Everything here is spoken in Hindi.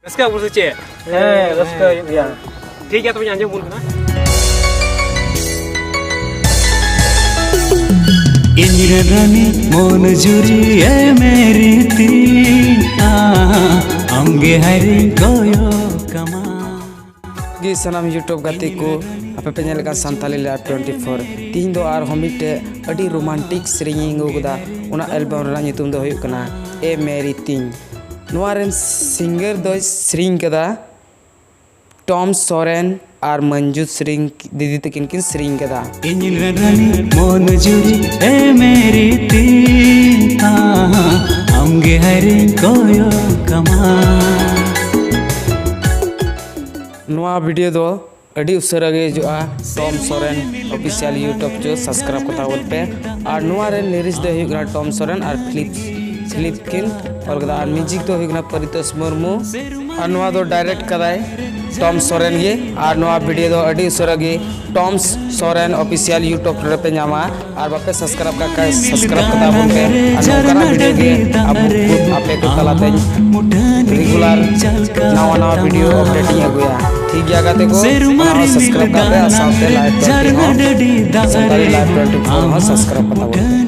रस्का बुझ चे रस्का या ठीक है तो आंजम बोल ना इंद्रानी मोन जुरी ए मेरी ती आमगे हरी गोयो कमा गी सनाम यूट्यूब गाते को आपे पे नेल का संताली लाइव 24 तीन दो आर होमिटे अडी रोमांटिक सेरिंग उगदा उना एल्बम रा नितुम दो हुयु कना ए मेरी तीन नोआरेन सिंगर दो सेरिंग कदा टॉम सोरेन और मंजू सेरिंग दीदी तकिन किन सेरिंग कदा इंद्रानी मोन जुरी ए मेरी ती आमगे हरी गोयो कमा नोआ वीडियो दो अड़ी उसरा गे जो आ टॉम सोरेन ऑफिशियल यूट्यूब जो सब्सक्राइब करता बोल पे और नोआ रे लिरिक्स दो हुयु कना टॉम सोरेन और फिलिप किन और कदा म्यूजिक दो हुयु कना परितोष मुर्मू और नोआ दो डायरेक्ट कदाय टॉम सोरेन गे और नोआ वीडियो दो अड़ी उसरा गे टॉम सोरेन ऑफिशियल यूट्यूब रे पे नामा और बापे सब्सक्राइब करता बोल पे और नोकरा वीडियो गे अब आपे को तलाते रेगुलर नवा वीडियो अपडेटिंग अगुया ठीक गया गाते को सब्सक्राइब करते साथे लाइव 24 हो सब्सक्राइब करता बोल